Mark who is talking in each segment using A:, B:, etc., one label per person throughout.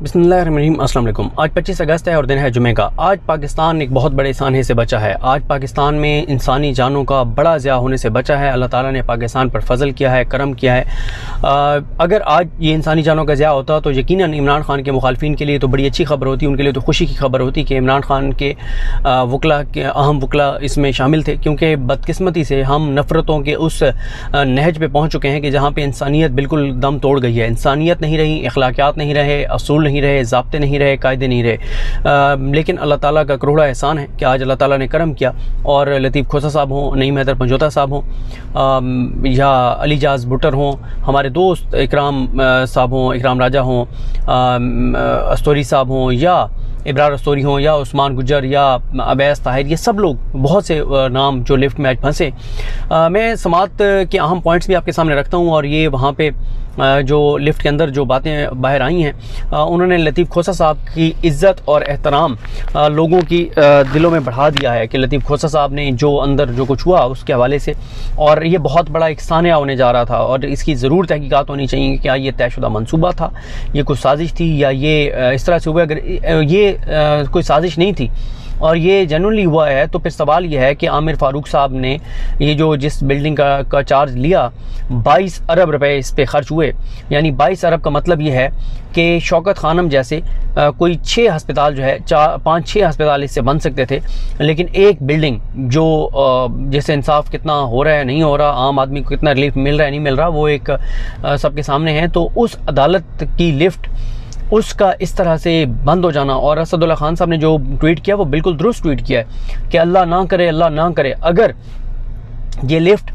A: बिस्मिल्लाहिर्रहमानिर्रहीम, अस्सलाम वालेकुम। आज 25 अगस्त है और दिन है जुमे का। आज पाकिस्तान एक बहुत बड़े सानहे से बचा है। आज पाकिस्तान में इंसानी जानों का बड़ा ज़िया होने से बचा है। अल्लाह ताला ने पाकिस्तान पर फजल किया है, करम किया है। अगर आज ये इंसानी जानों का ज़िया होता तो यकीनन इमरान खान के मुखालफिन के लिए तो बड़ी अच्छी खबर होती, उनके लिए तो खुशी की खबर होती कि इमरान खान के वकला के अहम वकला इसमें शामिल थे, क्योंकि बदकिस्मती से हम नफ़रतों के उस नहज पर पहुँच चुके हैं कि जहाँ पर इंसानियत बिल्कुल दम तोड़ गई है। इंसानियत नहीं रही, अखलाकियात नहीं रहे, असूल नहीं रहे, ज़ाब्ते नहीं रहे, कायदे नहीं रहे। लेकिन अल्लाह ताला का करोड़ा एहसान है कि आज अल्लाह ताला ने करम किया और लतीफ़ खोसा साहब हों, नईम हैदर पंजोता साहब हों, या अली जाज बुटर हों, हमारे दोस्त इकराम साहब हों, इकराम राजा हों, अस्तोरी साहब हों, या इब्रार अस्तोरी हों, या उस्मान गुज्जर, या अवैस ताहिर, ये सब लोग बहुत से नाम जो लिफ्ट में आज फंसे। मैं समात के अहम पॉइंट्स भी आपके सामने रखता हूँ और ये वहाँ पे जो लिफ्ट के अंदर जो बातें बाहर आई हैं, उन्होंने लतीफ़ खोसा साहब की इज़्ज़त और एहतराम लोगों की दिलों में बढ़ा दिया है कि लतीफ़ खोसा साहब ने जो अंदर जो कुछ हुआ उसके हवाले से, और ये बहुत बड़ा एक सानिया होने जा रहा था और इसकी ज़रूर तहकीकात होनी चाहिए कि क्या ये तयशुदा मंसूबा था, ये कुछ साजिश थी, या ये इस तरह से हुआ। अगर ये कोई साजिश नहीं थी और ये जनरली हुआ है तो फिर सवाल ये है कि आमिर फ़ारूक साहब ने ये जो जिस बिल्डिंग का चार्ज लिया, 22 अरब रुपए इस पे ख़र्च हुए। यानी 22 अरब का मतलब ये है कि शौकत खानम जैसे कोई 6 हस्पताल जो है, 5-6 हस्पताल इससे बन सकते थे, लेकिन एक बिल्डिंग जो जैसे इंसाफ कितना हो रहा है नहीं हो रहा, आम आदमी को कितना रिलीफ मिल रहा है नहीं मिल रहा, वो एक सबके सामने है। तो उस अदालत की लिफ्ट उसका इस तरह से बंद हो जाना, और असदुल्ला खान साहब ने जो ट्वीट किया वो बिल्कुल दुरुस्त ट्वीट किया है कि अल्लाह ना करे, अल्लाह ना करे अगर ये लिफ्ट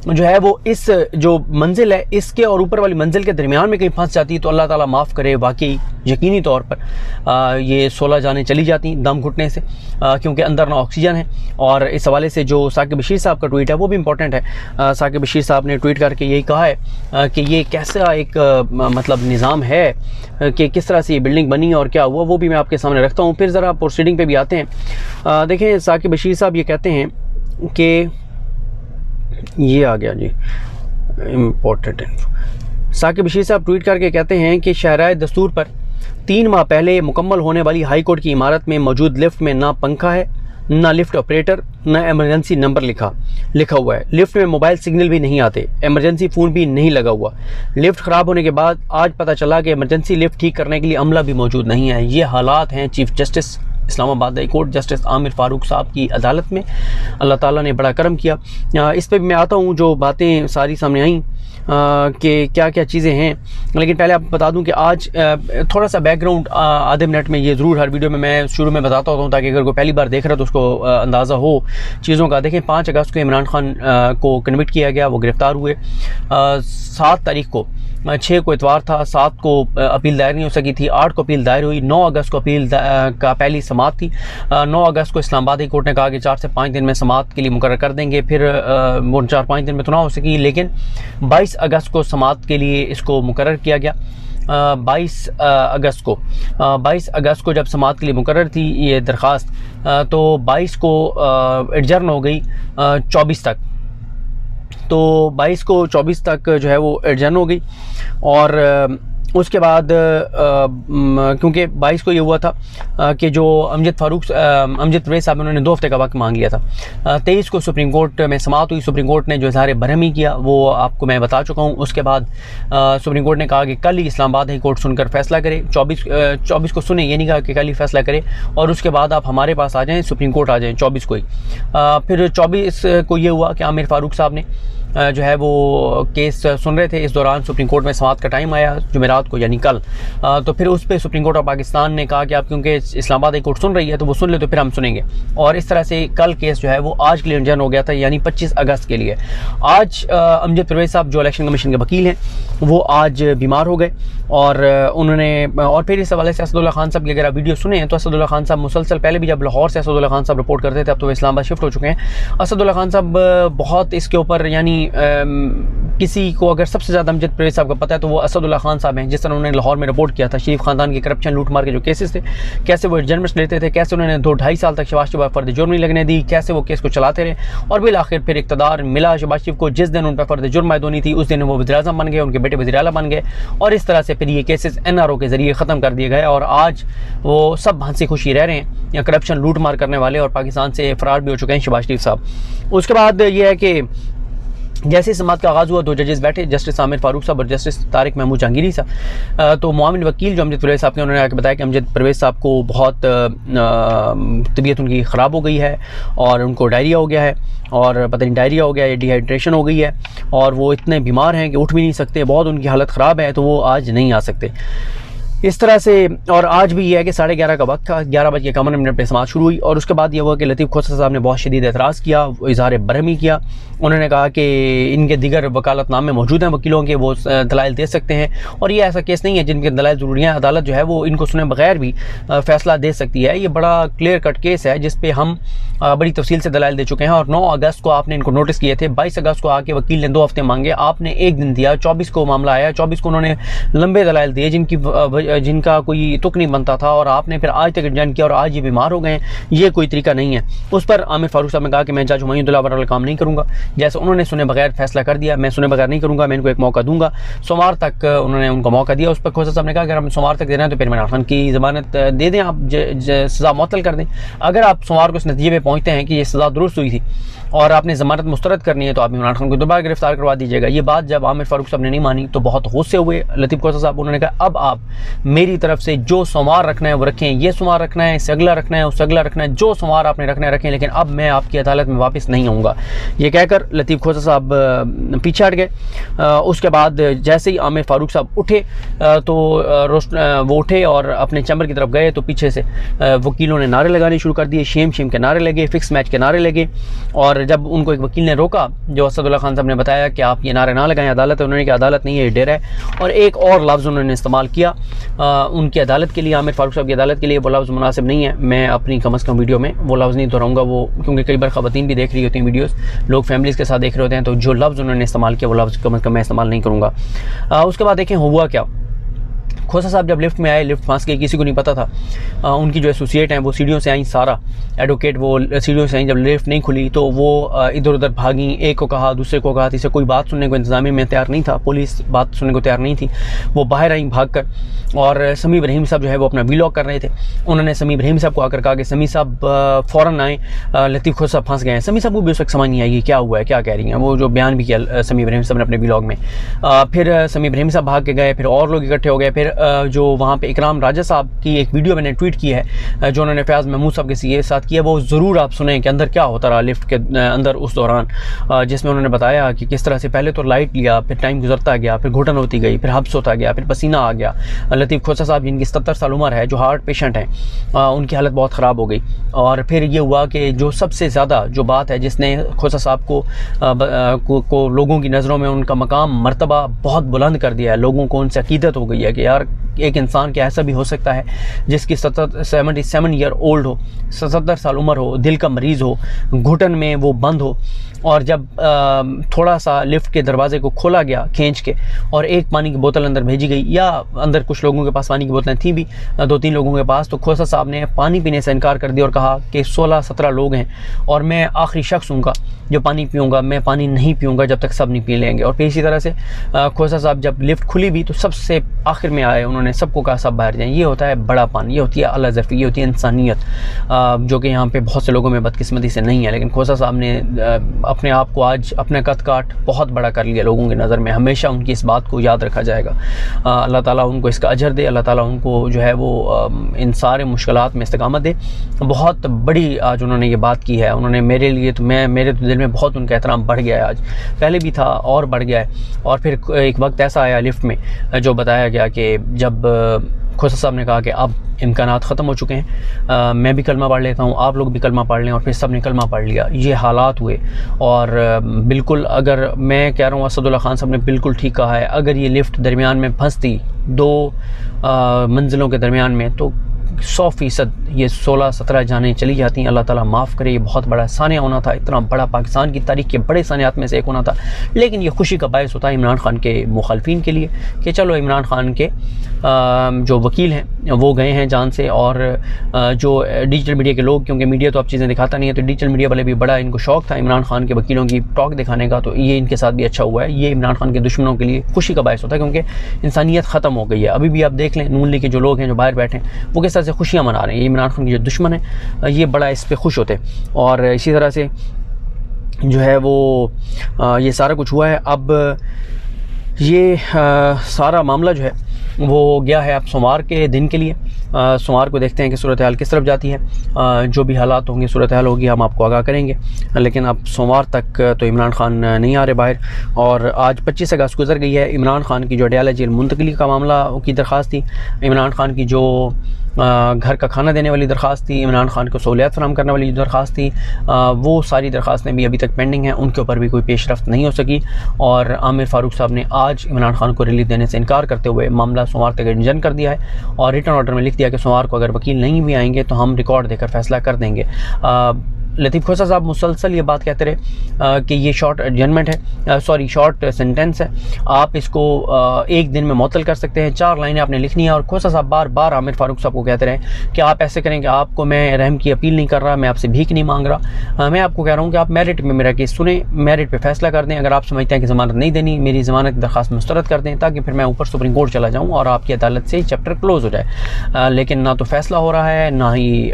A: जो है वो इस जो मंजिल है इसके और ऊपर वाली मंजिल के दरमियान में कहीं फंस जाती तो अल्लाह ताला माफ़ करे, वाकई यकीनी तौर पर ये 16 जानें चली जाती दम घुटने से, क्योंकि अंदर ना ऑक्सीजन है। और इस हवाले से जो साकिब बशीर साहब का ट्वीट है वो भी इम्पोर्टेंट है। साकिब बशीर साहब ने ट्वीट करके यही कहा है कि ये कैसा एक मतलब निज़ाम है कि किस तरह से ये बिल्डिंग बनी और क्या हुआ, वो भी मैं आपके सामने रखता हूँ। फिर ज़रा प्रोसीडिंग पे भी आते हैं। देखें, साकिब बशीर साहब ये कहते हैं कि ये आ गया जी इम्पोर्टेंट इन्फो। साकिब बशीर साहब ट्वीट करके कहते हैं कि शहराए दस्तूर पर 3 माह पहले मुकम्मल होने वाली हाई कोर्ट की इमारत में मौजूद लिफ्ट में ना पंखा है, ना लिफ्ट ऑपरेटर, ना इमरजेंसी नंबर लिखा हुआ है। लिफ्ट में मोबाइल सिग्नल भी नहीं आते, इमरजेंसी फ़ोन भी नहीं लगा हुआ। लिफ्ट ख़राब होने के बाद आज पता चला कि इमरजेंसी लिफ्ट ठीक करने के लिए अमला भी मौजूद नहीं है। ये हालात हैं chief justice Islamabad high court justice Aamir Farooq साहब की अदालत में। अल्लाह ताला ने बड़ा करम किया। इस पर भी मैं आता हूँ, जो बातें सारी सामने आई कि क्या क्या चीज़ें हैं। लेकिन पहले आप बता दूं कि आज थोड़ा सा बैकग्राउंड आधे मिनट में ये ज़रूर हर वीडियो में मैं शुरू में बताता होता हूँ, ताकि अगर कोई पहली बार देख रहा है तो उसको अंदाज़ा हो चीज़ों का। देखें, 5 अगस्त को इमरान खान को कन्विक्ट किया गया, वो गिरफ़्तार हुए। 7 तारीख को, 6 को इतवार था, 7 को अपील दायर नहीं हो सकी थी, 8 को अपील दायर हुई, 9 अगस्त को अपील का पहली समाअत थी। 9 अगस्त को इस्लामाबाद हाई कोर्ट ने कहा कि 4 से 5 दिन में समाअत के लिए मुकर्रर कर देंगे। फिर वो 4-5 दिन में तो ना हो सकी, लेकिन 22 अगस्त को समाअत के लिए इसको मुकर्रर किया गया। 22 अगस्त को जब समाअत के लिए मुकर्रर थी ये दरख्वास्त, तो 22 को एडजर्न हो गई 24 तक। तो 22 को 24 तक जो है वो एडजर्न हो गई। और उसके बाद क्योंकि 22 को ये हुआ था कि जो अमजद परवेज़ साहब उन्होंने 2 हफ्ते का वक्त मांग लिया था। 23 को सुप्रीम कोर्ट में समाअत हुई। सुप्रीम कोर्ट ने जो इज़हार बरहमी किया वो आपको मैं बता चुका हूँ। उसके बाद सुप्रीम कोर्ट ने कहा कि कल ही इस्लामाबाद हाई कोर्ट सुनकर फैसला करे। 24 को सुने, ये नहीं कहा कि कल ही फैसला करे और उसके बाद आप हमारे पास आ जाएँ, सुप्रीम कोर्ट आ जाएँ 24 को ही। फिर 24 को ये हुआ कि आमिर फ़ारूक साहब ने जो है वो केस सुन रहे थे। इस दौरान सुप्रीम कोर्ट में समाअत का टाइम आया जुमेरात को, यानी कल। तो फिर उस पर सुप्रीम कोर्ट ऑफ पाकिस्तान ने कहा कि आप क्योंकि इस्लामाबाद हाई कोर्ट सुन रही है तो वो सुन ले, तो फिर हम सुनेंगे। और इस तरह से कल केस जो है वो आज के लिए एडजर्न हो गया था, यानी 25 अगस्त के लिए। आज अमजद परवेज़ साहब जो इलेक्शन कमीशन के वकील हैं वो आज बीमार हो गए और उन्होंने, और फिर इस हवाले से असदुल्ला खान साहब की अगर आप वीडियो सुने तो असदुल्ला खान साहब मुसलसल पहले भी जब लाहौर से असदुल्ला खान साहब रिपोर्ट करते थे, अब तो इस्लामाबाद शिफ्ट हो चुके हैं। असदुल्ला खान साहब बहुत इसके ऊपर यानी किसी को अगर सबसे ज़्यादा अमजद परवेज़ साहब का पता है तो वो असदुल्ला खान साहब हैं, जिस तरह उन्होंने लाहौर में रिपोर्ट किया था शरीफ ख़ानदान के करप्शन लूट मार के जो केसेस थे, कैसे वो जर्नलिस्ट लेते थे, कैसे उन्होंने 2-2.5 साल तक शहबाज शरीफ पर फर्द जुर्म नहीं लगने दी, कैसे वो केस को चलाते रहे और बिल आखिर फिर इक़्तिदार मिला शहबाज शरीफ को। जिस दिन उन पर फर्द जुर्म आयद होनी थी उस दिन वो वज़ीर-ए-आज़म बन गए, उनके बेटे वज़ीर-ए-आला बन गए और इस तरह से फिर ये केसेस NRO के ज़रिए ख़त्म कर दिए गए और आज वो सब हंसी खुशी रह रहे हैं या करप्शन लूट मार करने वाले और पाकिस्तान से फ़रार भी हो चुके हैं शहबाज शरीफ साहब। उसके बाद ये है कि जैसे समात का आगाज़ हुआ 2 जजेस बैठे, जस्टिस आमिर फारूक साहब और जस्टिस तारिक महमूद जहांगीरी साहब। तो मुआविन वकील जो अमजद परवेज़ साहब ने, उन्होंने आके बताया कि अमजद परवेज़ साहब को बहुत तबीयत उनकी ख़राब हो गई है और उनको डायरिया हो गया है और पता नहीं डायरिया हो गया या डिहाइड्रेशन हो गई है और वो इतने बीमार हैं कि उठ भी नहीं सकते, बहुत उनकी हालत ख़राब है, तो वो आज नहीं आ सकते इस तरह से। और आज भी ये है कि 11:30 का वक्त था, 11:51 पे समाअत शुरू हुई और उसके बाद ये हुआ कि लतीफ़ खोसा साहब ने बहुत शदीद एतराज़ किया, इज़हार बरहमी किया। उन्होंने कहा कि इनके दीगर वकालतनामे मौजूद हैं वकीलों के, वो दलाइल दे सकते हैं और ये ऐसा केस नहीं है जिनके दलाइल ज़रूरी हैं, अदालत जो है वो इनको सुने बगैर भी फ़ैसला दे सकती है। ये बड़ा क्लियर कट केस है जिस पे हम बड़ी तफसील से दलाइल दे चुके हैं और 9 अगस्त को आपने इनको नोटिस किए थे, 22 अगस्त को आके वकील ने 2 हफ्ते मांगे, आपने 1 दिन दिया, 24 को मामला आया, 24 को उन्होंने लंबे दलाइल दिए जिनका कोई तुक नहीं बनता था और आपने फिर आज तक एडजन किया और आज ये बीमार हो गए। ये कोई तरीका नहीं है। उस पर आमिर फारूक साहब ने कहा कि मैं जज हुमायूं वाला काम नहीं करूँगा, जैसे उन्होंने सुने बगैर फैसला कर दिया, मैं सुने बगैर नहीं करूँगा, मैं इनको एक मौका दूंगा। सोमवार तक उन्होंने उनको मौका दिया। उस पर खोसा साहब ने कहा अगर हम सोमवार तक दे रहे हैं तो फिर इमरान खान की ज़मानत दे दें, आप सज़ा मुअत्तल कर दें। अगर आप सोमवार को इस नतीजे पर पहुँचते हैं कि ये सज़ा दुरुस्त हुई थी और आपने ज़मानत मुस्तरद करनी है तो आप इमरान खान को दोबारा गिरफ्तार करवा दीजिएगा। ये बात जब आमिर फारूक साहब ने नहीं मानी तो बहुत गुस्से हुए लतीफ़ खोसा साहब। उन्होंने कहा अब आप मेरी तरफ से जो सोमवार रखना है वो रखें, ये सोमवार रखना है, इससे अगला रखना है, उससे अगला रखना है, जो सोमवार आपने रखना है रखें, लेकिन अब मैं आपकी अदालत में वापस नहीं आऊँगा। ये कहकर लतीफ़ खोसा साहब पीछे हट गए। उसके बाद जैसे ही आमिर फारूक साहब उठे तो वो उठे और अपने चैम्बर की तरफ गए तो पीछे से वकीलों ने नारे लगाने शुरू कर दिए, शेम शेम के नारे लगे, फिक्स मैच के नारे लगे। और जब उनको एक वकील ने रोका, जो असदुल्ला खान साहब ने बताया कि आप ये नारे ना लगाएं, अदालत है, उन्होंने कहा अदालत नहीं है, ये डेरा है। और एक और लफ्ज़ उन्होंने इस्तेमाल किया उनकी अदालत के लिए, आमिर फारूक साहब की अदालत के लिए, वो लफ्ज़ मुनासिब नहीं है। मैं अपनी कम अज़ कम वीडियो में वो लफ्ज़ नहीं दोहराऊंगा, वो क्योंकि कई बार ख़वातीन भी देख रही होती हैं वीडियोस, लोग फैमिलीज़ के साथ देख रहे होते हैं, तो जो लफ्ज़ उन्होंने इस्तेमाल किया वो लफ्ज़ कम अज़ कम मैं इस्तेमाल नहीं करूँगा। उसके बाद देखें हुआ क्या। खोसा साहब जब लिफ्ट में आए, लिफ्ट फंस गई, किसी को नहीं पता था। उनकी जो एसोसिएट हैं वो सीढ़ियों से आई, सारा एडवोकेट वो सीढ़ियों से आई। जब लिफ्ट नहीं खुली तो वो इधर उधर भागी, एक को कहा, दूसरे को कहा, तीसरे कोई बात सुनने को इंतज़ामिया में तैयार नहीं था, पुलिस बात सुनने को तैयार नहीं थी। वो बाहर आई भाग कर और समी इब्राहिम साहब जो है वो अपना वीलॉग कर रहे थे। उन्होंने समी इब्राहिम साहब को आकर कहा कि समी साहब फ़ौरन आए, लतीफ़ खोसा साहब फंस गए हैं। समी साहब को भी उस वक्त समझ नहीं आई क्या हुआ है, क्या कह रही हैं, वो जो बयान भी किया समी इब्राहिम साहब ने अपने वीलॉग में। फिर समी इब्राहिम साहब भाग के गए, फिर और लोग इकट्ठे हो गए। फिर जो वहाँ पे इकराम राजा साहब की एक वीडियो मैंने ट्वीट की है जो उन्होंने फयाज़ महमूद साहब के सीए साथ किया, वो ज़रूर आप सुने कि अंदर क्या होता रहा लिफ्ट के अंदर उस दौरान, जिसमें उन्होंने बताया कि किस तरह से पहले तो लाइट लिया, फिर टाइम गुजरता गया, फिर घुटन होती गई, फिर हब्स होता गया, फिर पसीना आ गया। लतीफ़ खोसा साहब जिनकी 70 साल उम्र है, जो हार्ट पेशेंट हैं, उनकी हालत बहुत ख़राब हो गई। और फिर ये हुआ कि जो सबसे ज़्यादा जो बात है जिसने खोसा साहब को लोगों की नज़रों में उनका मकाम मर्तबा बहुत बुलंद कर दिया है, लोगों को उनसे अकीदत हो गई है कि यार एक इंसान क्या ऐसा भी हो सकता है जिसकी 77 ईयर ओल्ड हो, 77 साल उम्र हो, दिल का मरीज़ हो, घुटन में वो बंद हो। और जब थोड़ा सा लिफ्ट के दरवाजे को खोला गया खींच के और एक पानी की बोतल अंदर भेजी गई, या अंदर कुछ लोगों के पास पानी की बोतलें थी भी 2-3 लोगों के पास, तो खोसा साहब ने पानी पीने से इनकार कर दिया और कहा कि 16-17 लोग हैं और मैं आखिरी शख्स हूँगा जो पानी पीऊँगा, मैं पानी नहीं पीऊँगा जब तक सब नहीं पी लेंगे। और फिर इसी तरह से खोसा साहब जब लिफ्ट खुली भी तो सबसे आखिर में आए, उन्होंने सबको कहा सब बाहर जाएँ। ये होता है बड़ा पानी, ये होती है अल्लाज़फ़ी, ये होती है इंसानियत, जो कि यहाँ पे बहुत से लोगों में बदकिस्मती से नहीं है। लेकिन खोसा साहब ने अपने आप को आज अपने कद काट बहुत बड़ा कर लिया लोगों की नज़र में। हमेशा उनकी इस बात को याद रखा जाएगा। अल्लाह ताला उनको इसका अजर दे, अल्लाह ताला उनको जो है वो इन सारे मुश्किलात में इस्तिकामत दे। बहुत बड़ी आज उन्होंने ये बात की है, उन्होंने मेरे लिए तो मेरे तो दिल में बहुत उनका एहतराम बढ़ गया है, आज पहले भी था और बढ़ गया है। और फिर एक वक्त ऐसा आया लिफ्ट में जो बताया गया कि जब खोसा साहब ने कहा कि अब इम्कानात ख़त्म हो चुके हैं, मैं भी कलमा पढ़ लेता हूँ, आप लोग भी कलमा पढ़ लें, और फिर सब ने कलमा पढ़ लिया। ये हालात हुए और बिल्कुल, अगर मैं कह रहा हूँ असदुल्ला खान साहब ने बिल्कुल ठीक कहा है, अगर ये लिफ्ट दरमियान में फंसती 2 मंजिलों के दरमियान में तो 100% ये 16-17 जानें चली जाती हैं। अल्लाह ताला माफ़ करे, ये बहुत बड़ा सानिया होना था, इतना बड़ा पाकिस्तान की तारीख़ के बड़े सानियात में से एक होना था। लेकिन ये खुशी का बायस होता है इमरान खान के मुखालफिन के लिए कि चलो इमरान खान के जो वकील हैं वो गए हैं जान से, और जो डिजिटल मीडिया के लोग, क्योंकि मीडिया तो अब चीज़ें दिखाता नहीं है, तो डिजिटल मीडिया वाले भी बड़ा इनको शौक़ था इमरान खान के वकीलों की टॉक दिखाने का, तो ये इनके साथ भी अच्छा हुआ है। ये इमरान खान के दुश्मनों के लिए खुशी का बायस होता है, क्योंकि इंसानियत ख़त्म हो गई है। अभी भी आप देख लें, नून लीग के जो लोग हैं जो बाहर बैठे हैं वो किस तरह से खुशियाँ मना रहे हैं। ये इमरान खान के जो दुश्मन है ये बड़ा इस पर खुश होते हैं। और इसी तरह से जो है वो ये सारा कुछ हुआ है। अब ये सारा मामला जो है वो गया है अब सोमवार के दिन के लिए। सोमवार को देखते हैं कि सूरत हाल किस तरफ जाती है। जो भी हालात होंगे, सूरत हाल होगी, हम आपको आगाह करेंगे। लेकिन अब सोमवार तक तो इमरान खान नहीं आ रहे बाहर। और आज 25 अगस्त गुजर गई है। इमरान खान की जो अडयाला जेल मुंतकली का मामला की दरख्वास्त थी, इमरान खान की जो घर का खाना देने वाली दरख्वास्त थी, इमरान खान को सहूलियत फराहम करने वाली दरख्वास्त थी, वो सारी दरख्वास्तें भी अभी तक पेंडिंग हैं। उनके ऊपर भी कोई पेशरफ्त नहीं हो सकी। और आमिर फ़ारूक साहब ने आज इमरान खान को रिलीफ देने से इनकार करते हुए मामला सोमवार तक एडजन कर दिया है, और रिटर्न ऑर्डर में लिख दिया कि सोमवार को अगर वकील नहीं भी आएंगे तो हम रिकॉर्ड देकर फैसला कर देंगे। लतीफ़ खोसा साहब मुसलसल ये बात कहते रहे कि ये शॉर्ट एडजमेंट है, सॉरी शॉर्ट सेंटेंस है, आप इसको एक दिन में मुअत्तल कर सकते हैं। 4 लाइनें आपने लिखनी है। और खोसा साहब बार बार आमिर फ़ारूक साहब को कहते रहे कि आप ऐसे करेंगे, आपको मैं रहम की अपील नहीं कर रहा, मैं आपसे भीख नहीं मांग रहा, मैं आपको कह रहा हूँ कि आप मेरिट में मेरा केस सुने, मेरिट पे फैसला कर दें। अगर आप समझते हैं कि ज़मानत नहीं देनी, मेरी ज़मानत की दरख्वास्त मुस्तरद कर दें, ताकि फिर मैं ऊपर सुप्रीम कोर्ट चला जाऊँ और आपकी अदालत से चैप्टर क्लोज़ हो जाए। लेकिन ना तो फैसला हो रहा है, ना ही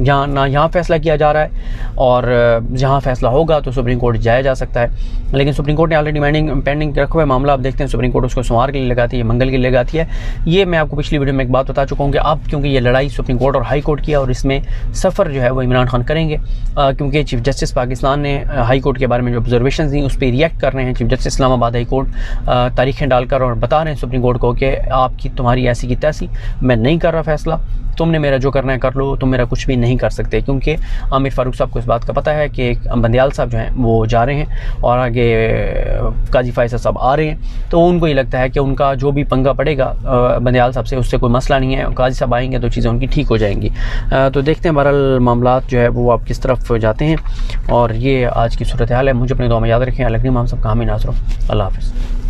A: यहाँ फैसला किया जा रहा है, और जहाँ फैसला होगा तो सुप्रीम कोर्ट जाया जा सकता है। लेकिन सुप्रीम कोर्ट ने ऑलरेडी पेंडिंग रखा हुआ है मामला। आप देखते हैं सुप्रीम कोर्ट उसको सोमवार के लिए लगाती है, मंगल के लिए लगाती है। ये मैं आपको पिछली वीडियो में एक बात बता चुका हूँ कि अब क्योंकि ये लड़ाई सुप्रीम कोर्ट और हाई कोर्ट की है, और इसमें सफ़र जो है वो इमरान खान करेंगे, क्योंकि चीफ जस्टिस पाकिस्तान ने हाई कोर्ट के बारे में जो ऑब्जर्वेशन दी उस पर रिएक्ट कर रहे हैं। Chief justice Islamabad high court तारीखें डालकर और बता रहे हैं सुप्रीम कोर्ट को कि आपकी तुम्हारी ऐसी की तैसी, मैं नहीं कर रहा फैसला, तुमने मेरा जो करना है कर लो, तुम मेरा कुछ भी नहीं कर सकते। क्योंकि आमिर फ़ारूक साहब को इस बात का पता है कि बंदियाल साहब जो हैं वो जा रहे हैं और आगे काजी फ़ैसल साहब आ रहे हैं, तो उनको ये लगता है कि उनका जो भी पंगा पड़ेगा बंदियाल साहब से, उससे कोई मसला नहीं है। काजी साहब आएंगे तो चीज़ें उनकी ठीक हो जाएंगी। तो देखते हैं बहरहाल मामलात जो है वो आप किस तरफ जाते हैं। और ये आज की सूरत हाल है। मुझे अपनी दुआ में याद रखें। अलग हम सबका हामी नाज़रो। अल्लाह हाफ़िज़।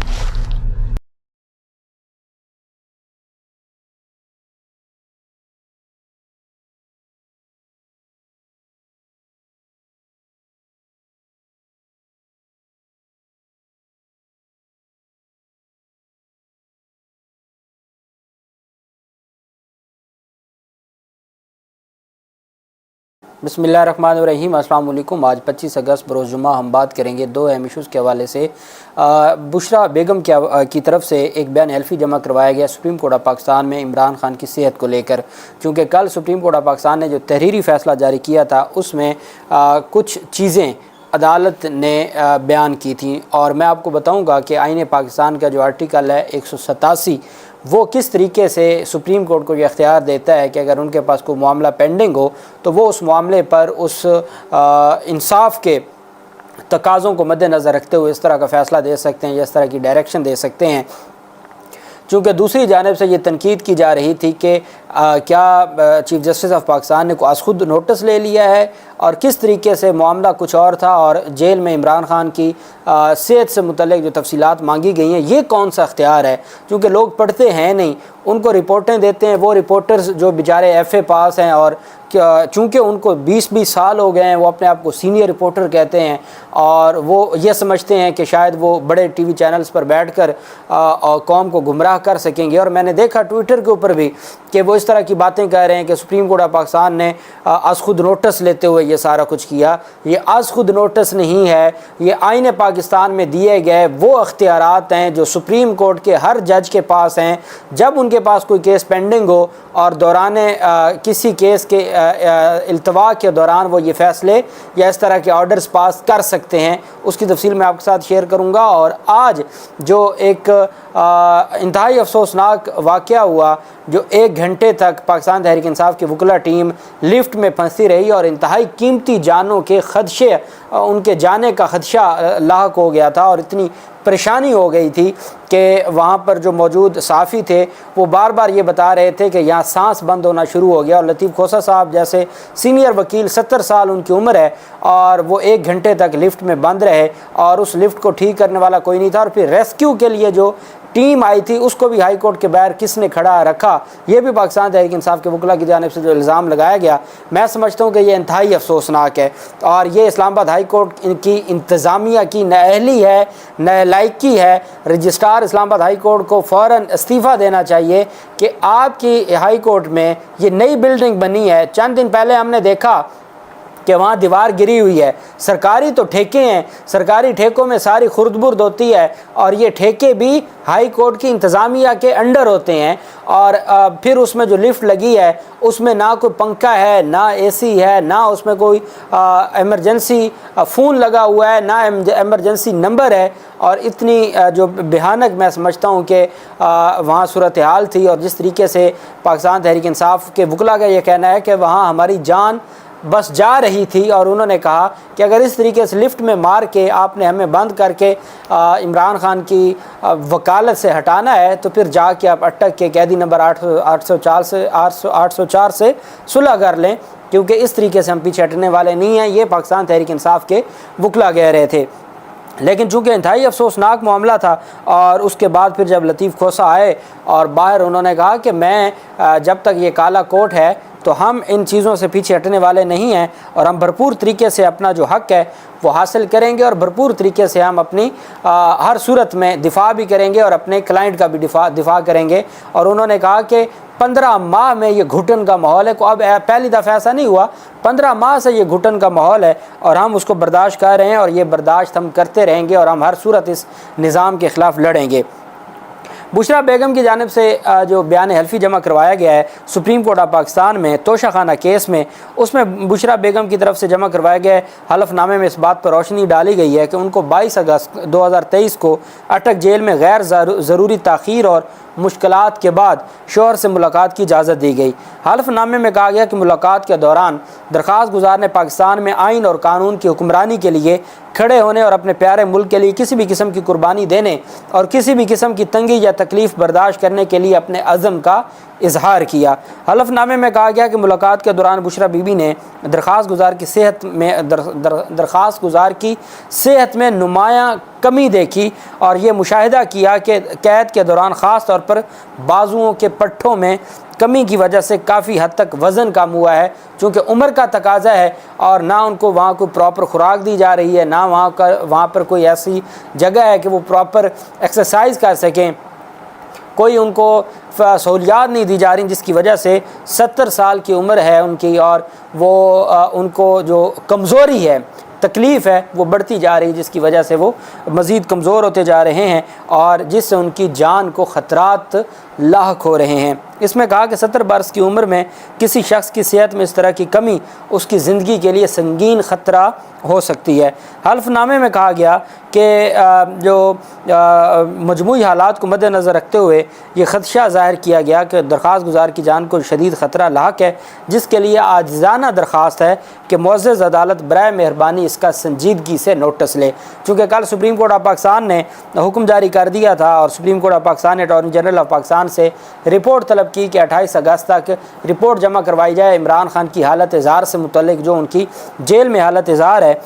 B: बिस्मिल्लाहिर्रहमानिर्रहीम। अस्सलाम वालेकुम। आज 25 अगस्त बरोज़ जुम्मा हम बात करेंगे 2 अहम इशूज़ के हवाले से। बुशरा बेगम की तरफ से एक बयान हल्फी जमा करवाया गया सुप्रीम कोर्ट ऑफ पाकिस्तान में इमरान खान की सेहत को लेकर, क्योंकि कल सुप्रीम कोर्ट ऑफ पाकिस्तान ने जो तहरीरी फ़ैसला जारी किया था उसमें कुछ चीज़ें अदालत ने बयान की थी। और मैं आपको बताऊंगा कि आईन पाकिस्तान का जो आर्टिकल है 187 वो किस तरीके से सुप्रीम कोर्ट को ये अख्तियार देता है कि अगर उनके पास कोई मामला पेंडिंग हो तो वो उस मामले पर उस इंसाफ के तकाज़ों को मद्देनज़र रखते हुए इस तरह का फ़ैसला दे सकते हैं या इस तरह की डायरेक्शन दे सकते हैं। चूँकि दूसरी जानिब से ये तनकीद की जा रही थी कि क्या चीफ जस्टिस ऑफ पाकिस्तान ने आज खुद नोटिस ले लिया है और किस तरीके से मामला कुछ और था, और जेल में इमरान खान की सेहत से मुतल्लिक जो तफसीलात मांगी गई हैं ये कौन सा अख्तियार है। क्योंकि लोग पढ़ते हैं नहीं, उनको रिपोर्टें देते हैं, वो रिपोर्टर्स जो बेचारे FA पास हैं और चूँकि उनको 20-20 साल हो गए हैं, वो अपने आप को सीनियर रिपोर्टर कहते हैं और वो ये समझते हैं कि शायद वो बड़े TV चैनल्स पर बैठकर कौम को गुमराह कर सकेंगे। और मैंने देखा ट्विटर के ऊपर भी कि वो इस तरह की बातें कह रहे हैं कि सुप्रीम कोर्ट ऑफ पाकिस्तान ने आज खुद नोटिस लेते हुए ये सारा कुछ किया। ये आज खुद नोटिस नहीं है, ये आईन पाकिस्तान में दिए गए वो अख्तियारात हैं जो सुप्रीम कोर्ट के हर जज के पास हैं। जब उनके पास कोई केस पेंडिंग हो और दौरान किसी केस के इल्तवा के दौरान वो ये फ़ैसले या इस तरह के ऑर्डर्स पास कर सकते हैं, उसकी तफसील मैं आपके साथ शेयर करूँगा। और आज जो एक इंतहाई अफसोसनाक वाक़या हुआ, जो 1 घंटे तक पाकिस्तान तहरीक इंसाफ की वकला टीम लिफ्ट में फंसी रही और इंतहाई कीमती जानों के खदशे, उनके जाने का खदशा लाहक हो गया था, और इतनी परेशानी हो गई थी कि वहाँ पर जो मौजूद सहाफ़ी थे वो बार बार ये बता रहे थे कि यहाँ सांस बंद होना शुरू हो गया। और लतीफ़ खोसा साहब जैसे सीनियर वकील, 70 साल उनकी उम्र है, और वो 1 घंटे तक लिफ्ट में बंद रहे और उस लिफ्ट को ठीक करने वाला कोई नहीं था। और फिर रेस्क्यू के लिए जो टीम आई थी उसको भी हाई कोर्ट के बाहर किसने खड़ा रखा, ये भी पाकिस्तान तहरीक इंसाफ के वकला की जानिब से जो इल्ज़ाम लगाया गया, मैं समझता हूँ कि ये इंतहाई अफसोसनाक है। और ये इस्लामाबाद हाई कोर्ट की इंतज़ामिया की नाअहली है, नालायकी है। रजिस्ट्रार इस्लामाबाद हाई कोर्ट को फ़ौरन इस्तीफ़ा देना चाहिए कि आपकी हाई कोर्ट में ये नई बिल्डिंग बनी है। चंद दिन पहले हमने देखा कि वहाँ दीवार गिरी हुई है। सरकारी तो ठेके हैं, सरकारी ठेकों में सारी खुर्द-बुर्द होती है और ये ठेके भी हाई कोर्ट की इंतज़ामिया के अंडर होते हैं। और फिर उसमें जो लिफ्ट लगी है उसमें ना कोई पंखा है, ना एसी है, ना उसमें कोई एमरजेंसी फ़ोन लगा हुआ है, ना एमरजेंसी नंबर है। और इतनी जो भयानक मैं समझता हूँ कि वहाँ सूरत हाल थी। और जिस तरीके से पाकिस्तान तहरीक इंसाफ के वकला का ये कहना है कि वहाँ हमारी जान बस जा रही थी, और उन्होंने कहा कि अगर इस तरीके से लिफ्ट में मार के आपने हमें बंद करके इमरान खान की वकालत से हटाना है तो फिर जाके आप अटक के कैदी नंबर 804 से सुलह कर लें, क्योंकि इस तरीके से हम पीछे हटने वाले नहीं हैं। ये पाकिस्तान तहरीक इंसाफ के वकला कह रहे थे। लेकिन चूँकि इंतहाई अफसोसनाक मामला था, और उसके बाद फिर जब लतीफ़ खोसा आए और बाहर उन्होंने कहा कि मैं जब तक ये काला कोट है तो हम इन चीज़ों से पीछे हटने वाले नहीं हैं, और हम भरपूर तरीके से अपना जो हक़ है वो हासिल करेंगे, और भरपूर तरीके से हम अपनी हर सूरत में दिफा भी करेंगे और अपने क्लाइंट का भी दिफा करेंगे। और उन्होंने कहा कि 15 माह में ये घुटन का माहौल है, अब पहली दफ़ा ऐसा नहीं हुआ, 15 माह से ये घुटन का माहौल है और हम उसको बर्दाश्त कर रहे हैं, और ये बर्दाश्त हम करते रहेंगे, और हम हर सूरत इस निज़ाम के ख़िलाफ़ लड़ेंगे। बुशरा बेगम की जानिब से जो बयान हल्फी जमा करवाया गया है सुप्रीम कोर्ट ऑफ पाकिस्तान में तोशाखाना केस में, उसमें बुशरा बेगम की तरफ से जमा करवाया गया हलफनामे में इस बात पर रोशनी डाली गई है कि उनको 22 अगस्त 2023 को अटक जेल में गैर ज़रूरी ताख़ीर और मुश्किलात के बाद शोहर से मुलाकात की इजाज़त दी गई। हल्फनामे में कहा गया कि मुलाकात के दौरान दरख्वास्त गुजार ने पाकिस्तान में आइन और कानून की हुक्मरानी के लिए खड़े होने और अपने प्यारे मुल्क के लिए किसी भी किस्म की कुर्बानी देने और किसी भी किस्म की तंगी या तकलीफ़ बर्दाश्त करने के लिए अपने अज़म का इजहार किया। हलफनामे में कहा गया कि मुलाकात के दौरान बुशरा बीबी ने दरख्वास्त गुजार की सेहत में नुमायाँ कमी देखी, और ये मुशाहिदा किया कि कैद के दौरान ख़ास तौर पर बाजुओं के पट्ठों में कमी की वजह से काफ़ी हद तक वज़न कम हुआ है, चूँकि उम्र का तकाजा है और ना उनको वहाँ कोई प्रॉपर खुराक दी जा रही है, ना वहाँ पर कोई ऐसी जगह है कि वो प्रॉपर एक्सरसाइज कर सकें, कोई उनको सहूलियात नहीं दी जा रही, जिसकी वजह से 70 साल की उम्र है उनकी, और वो उनको जो कमज़ोरी है, तकलीफ़ है, वो बढ़ती जा रही है, जिसकी वजह से वो मज़ीद कमज़ोर होते जा रहे हैं और जिससे उनकी जान को ख़तरात लाहक हो रहे हैं। इसमें कहा कि 70 बरस की उम्र में किसी शख्स की सेहत में इस तरह की कमी उसकी ज़िंदगी के लिए संगीन ख़तरा हो सकती है। हल्फनामे में कहा गया कि जो मजमूई हालात को मद्देनज़र रखते हुए ये ख़दशा ज़ाहिर किया गया कि दरख्वास्त गुजार की जान को शदीद ख़तरा लाहक है, जिसके लिए आजिज़ाना दरख्वास्त है कि मुअज़्ज़ज़ अदालत बराए मेहरबानी इसका संजीदगी से नोटिस ले। चूँकि कल सुप्रीम कोर्ट ऑफ पाकिस्तान ने हुक्म जारी कर दिया था और सुप्रीम कोर्ट ऑफ पाकिस्तान ने अटॉर्नी जनरल ऑफ पाकिस्तान से रिपोर्ट तलब की कि 28 अगस्त तक रिपोर्ट जमा करवाई जाए इमरान खान की हालत इज़हार से मुतल्लिक, जो उनकी जेल में हालत इज़हार है।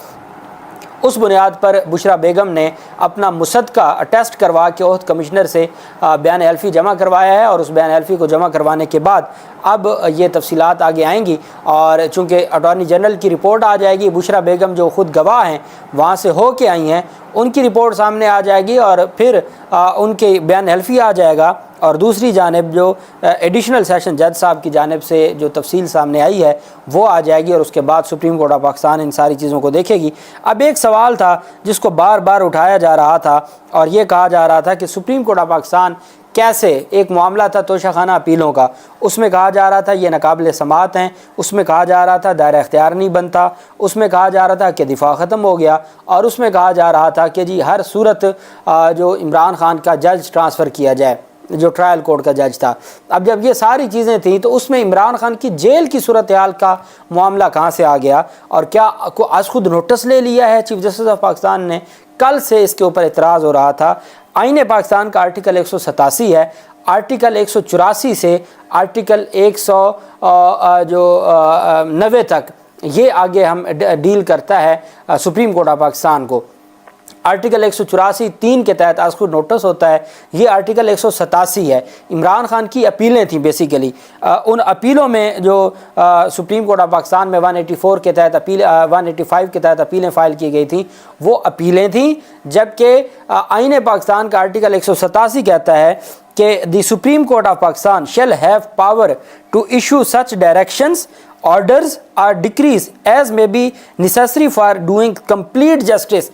B: उस बुनियाद पर बुशरा बेगम ने अपना मुसद्दका टेस्ट करवा के ओहद कमिश्नर से बयान हल्फी जमा करवाया है, और उस बयान हल्फी को जमा करवाने के बाद अब ये तफसीलात आगे आएंगी, और चूँकि अटॉर्नी जनरल की रिपोर्ट आ जाएगी, बुशरा बेगम जो ख़ुद गवाह हैं वहाँ से हो के आई हैं, उनकी रिपोर्ट सामने आ जाएगी, और फिर उनके बयान हल्फी आ जाएगा, और दूसरी जानिब जो एडिशनल सेशन जज साहब की जानिब से जो तफसील सामने आई है वो आ जाएगी, और उसके बाद सुप्रीम कोर्ट ऑफ पाकिस्तान इन सारी चीज़ों को देखेगी। अब एक सवाल था जिसको बार बार उठाया जा रहा था, और ये कहा जा रहा था कि सुप्रीम कोर्ट ऑफ पाकिस्तान कैसे, एक मामला था तोशाखाना अपीलों का, उसमें कहा जा रहा था ये नाकाबिल समाअत हैं, उसमें कहा जा रहा था दायरा इख्तियार नहीं बनता, उसमें कहा जा रहा था कि दिफा ख़त्म हो गया, और उसमें कहा जा रहा था कि जी हर सूरत जो इमरान खान का जज ट्रांसफ़र किया जाए। जो ट्रायल कोर्ट का जज था। अब जब ये सारी चीज़ें थी तो उसमें इमरान खान की जेल की सूरत हाल का मामला कहाँ से आ गया, और क्या को आज खुद नोटिस ले लिया है चीफ जस्टिस ऑफ पाकिस्तान ने? कल से इसके ऊपर इतराज़ हो रहा था। आईन पाकिस्तान का आर्टिकल 187 है, आर्टिकल 184 से आर्टिकल 190 तक ये आगे हम डील करता है सुप्रीम कोर्ट ऑफ पाकिस्तान को। आर्टिकल 184(3) के तहत आज खुद नोटिस होता है। ये आर्टिकल 187 है। इमरान खान की अपीलें थी बेसिकली। उन अपीलों में जो सुप्रीम कोर्ट ऑफ पाकिस्तान में 184 के तहत अपील 185 के तहत अपीलें फ़ाइल की गई थी, वो अपीलें थी। जबकि आईन पाकिस्तान का आर्टिकल 187 कहता है कि the supreme court of Pakistan shall have power to issue such directions, orders और decrees as may be necessary for doing complete justice.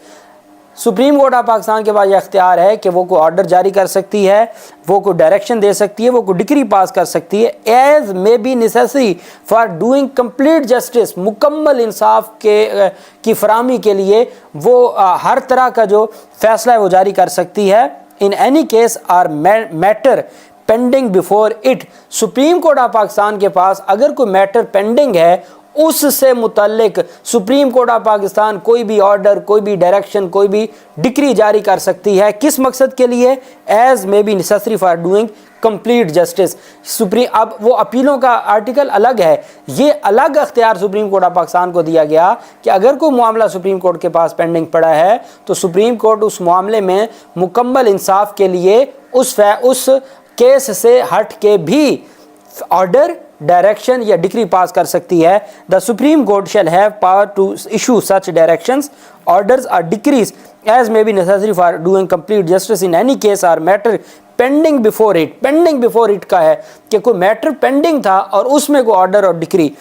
B: Supreme court of Pakistan के पास यह अख्तियार है कि वो कोई ऑर्डर जारी कर सकती है, वो कोई डायरेक्शन दे सकती है, वो कोई डिक्री पास कर सकती है, as may be necessary for doing complete justice, मुकम्मल इंसाफ की फराहमी के लिए वो हर तरह का जो फैसला है वो जारी कर सकती है। In any case or matter pending before it. Supreme court of Pakistan के पास अगर कोई मैटर पेंडिंग है, उससे मुतल्लिक सुप्रीम कोर्ट ऑफ पाकिस्तान कोई भी ऑर्डर, कोई भी डायरेक्शन, कोई भी डिक्री जारी कर सकती है। किस मकसद के लिए? As may be necessary for doing complete justice. Supreme अब वो अपीलों का आर्टिकल अलग है, ये अलग अख्तियार सुप्रीम कोर्ट ऑफ पाकिस्तान को दिया गया कि अगर कोई मामला सुप्रीम कोर्ट के पास पेंडिंग पड़ा है तो सुप्रीम कोर्ट उस मामले में मुकम्मल इंसाफ के लिए उस केस से हट के भी ऑर्डर, डायरेक्शन या डिक्री पास कर सकती है। The supreme court shall have power to issue such directions, orders और decrees as may be necessary for doing complete justice in any case or matter pending before it. Pending before it का है कि कोई matter pending था और उसमें कोई order और डिक्री।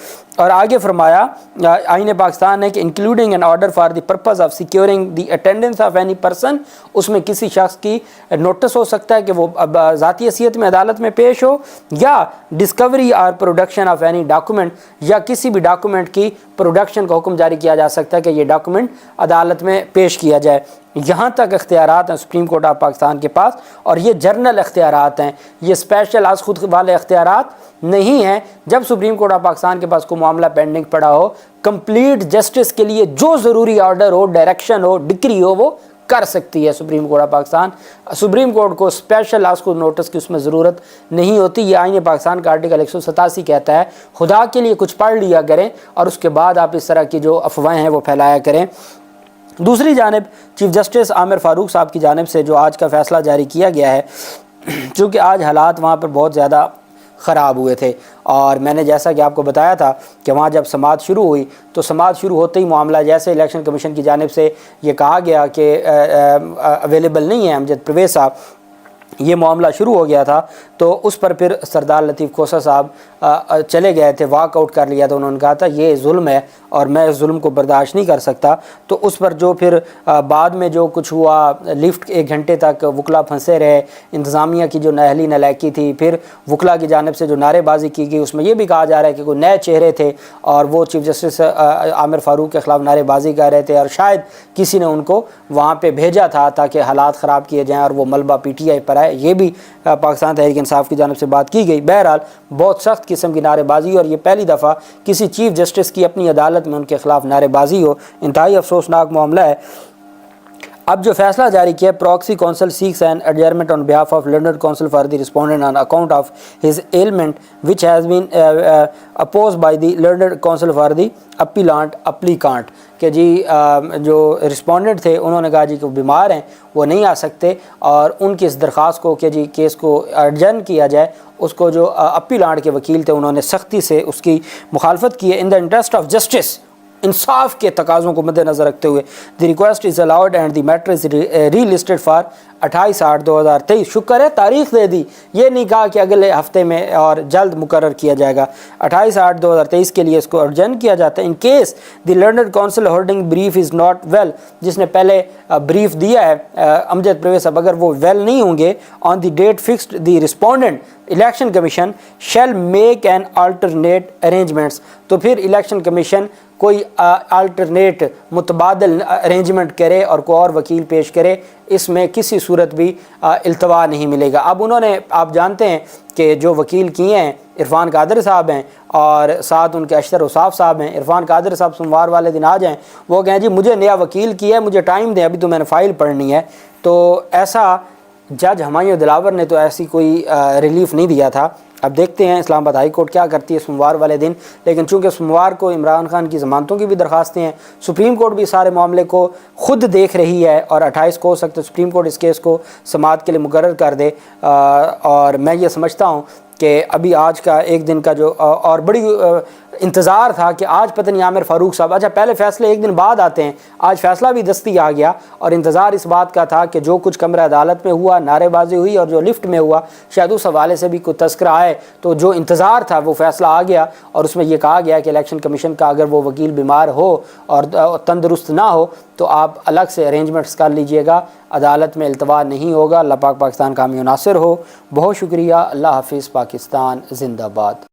B: और आगे फरमाया आईन पाकिस्तान ने कि including an order for the purpose of securing the attendance of any person, उसमें किसी शख्स की नोटिस हो सकता है कि वो ज़ाती हैसियत में अदालत में पेश हो, या डिस्कवरी और प्रोडक्शन ऑफ एनी डॉक्यूमेंट, या किसी भी डॉक्यूमेंट की प्रोडक्शन का हुक्म जारी किया जा सकता है कि ये डॉक्यूमेंट अदालत में पेश किया जाए। यहाँ तक अख्तियारात हैं सुप्रीम कोर्ट ऑफ पाकिस्तान के पास, और ये जर्नल अख्तियारात हैं, ये स्पेशल आज खुद वाले अख्तियारात नहीं हैं। जब सुप्रीम कोर्ट ऑफ पाकिस्तान के पास कोई मामला पेंडिंग पड़ा हो, कंप्लीट जस्टिस के लिए जो ज़रूरी ऑर्डर हो, डायरेक्शन हो, डिक्री हो, वो कर सकती है supreme court of Pakistan. Supreme court को स्पेशल आज को नोटिस की उसमें ज़रूरत नहीं होती। ये आईन पाकिस्तान का आर्टिकल 187 कहता है। खुदा के लिए कुछ पढ़ लिया करें और उसके बाद आप इस तरह की जो अफवाहें हैं वो फैलाया करें। दूसरी जानिब चीफ जस्टिस आमिर फ़ारूक साहब की जानिब से जो आज का फ़ैसला जारी किया गया है, चूँकि आज हालात वहाँ पर बहुत ज़्यादा ख़राब हुए थे, और मैंने जैसा कि आपको बताया था कि वहाँ जब समाअत शुरू हुई तो समाअत शुरू होते ही मामला जैसे इलेक्शन कमीशन की जानिब से ये कहा गया कि अवेलेबल नहीं है अमजद परवेज़ साहब, ये मामला शुरू हो गया था, तो उस पर फिर सरदार लतीफ़ खोसा साहब चले गए थे, वॉकआउट कर लिया था। उन्होंने कहा था ये जुल्म है और मैं इस जुल्म को बर्दाश्त नहीं कर सकता। तो उस पर जो फिर बाद में जो कुछ हुआ, लिफ्ट 1 घंटे तक वकला फंसे रहे, इंतज़ामिया की जो नहली नलायकी थी, फिर वकला की जानिब से जो नारेबाजी की गई उसमें यह भी कहा जा रहा है कि कोई नए चेहरे थे और वो चीफ जस्टिस आमिर फ़ारूक के ख़िलाफ़ नारेबाजी कर रहे थे, और शायद किसी ने उनको वहाँ पर भेजा था ताकि हालात ख़राब किए जाएँ और वो मलबा PTI पर आए। ये भी पाकिस्तान तहरीक इंसाफ की जानिब से बात की गई। बहरहाल बहुत सख्त किस्म की नारेबाजी, और ये पहली दफ़ा किसी चीफ जस्टिस की अपनी अदालत में उनके ख़िलाफ़ नारेबाजी हो, इंतहाई अफसोसनाक मामला है। अब जो फैसला जारी किया, proxy counsel seeks an adjournment on behalf of learned counsel for the respondent on account of his ailment which has been opposed by the learned counsel for the applicant कि जी जो रिस्पोंडेंट थे उन्होंने कहा जी कि वो बीमार हैं, वो नहीं आ सकते, और उनकी इस दरख्वास्त को कि जी केस को अर्जन किया जाए, उसको जो अपीलांट के वकील थे उन्होंने सख्ती से उसकी मुखालफत की है। In the interest of justice, इंसाफ के तकाज़ों को मद्देनज़र रखते हुए, the request is allowed and the matter is relisted for 28/8/2023। शुक्र है तारीख़ दे दी, ये नहीं कहा कि अगले हफ्ते में और जल्द मुकर्रर किया जाएगा। 28/8/2023 के लिए इसको अर्जन किया जाता है। In case the learned council holding brief is not well, जिसने पहले ब्रीफ दिया है अमजद परवेज़ साहब, अगर वो वेल नहीं होंगे on the date fixed the respondent election commission shall make an alternate arrangements, तो फिर इलेक्शन कमीशन कोई अल्टरनेट मुतबादल अरेंजमेंट करे और कोई और वकील पेश करे, इसमें किसी सूरत भी इल्तवा नहीं मिलेगा। अब उन्होंने, आप जानते हैं कि जो वकील किए हैं इरफान कादर साहब हैं और साथ उनके अशतर उसाफ साहब हैं। इरफान कादर साहब सोमवार वाले दिन आ जाएँ, वो कहें जी मुझे नया वकील किया है, मुझे टाइम दें, अभी तो मैंने फ़ाइल पढ़नी है। तो ऐसा जज हमायूं दिलावर ने तो ऐसी कोई रिलीफ नहीं दिया था। अब देखते हैं इस्लामाबाद हाई कोर्ट क्या करती है सोमवार वाले दिन। लेकिन चूंकि सोमवार को इमरान खान की ज़मानतों की भी दरख्वास्तें हैं, सुप्रीम कोर्ट भी सारे मामले को ख़ुद देख रही है और 28 को हो सकता है सुप्रीम कोर्ट इस केस को समाअत के लिए मुकर्रर कर दे। और मैं ये समझता हूँ कि अभी आज का एक दिन का जो और बड़ी इंतज़ार था कि आज पता नहीं आमिर फ़ारूक साहब, अच्छा पहले फ़ैसले एक दिन बाद आते हैं, आज फ़ैसला भी दस्ती आ गया। और इंतज़ार इस बात का था कि जो कुछ कमरा अदालत में हुआ, नारेबाजी हुई और जो लिफ्ट में हुआ, शायद उस हवाले से भी कोई तस्करा आए। तो जो इंतज़ार था वो फ़ैसला आ गया और उसमें यह कहा गया कि इलेक्शन कमीशन का अगर वो वकील बीमार हो और तंदुरुस्त ना हो तो आप अलग से अरेंजमेंट्स कर लीजिएगा, अदालत में इल्तवा नहीं होगा। अल्लाह पाक पाकिस्तान का हामी नासिर हो। बहुत शुक्रिया। अल्लाह हाफिज़। पाकिस्तान जिंदाबाद।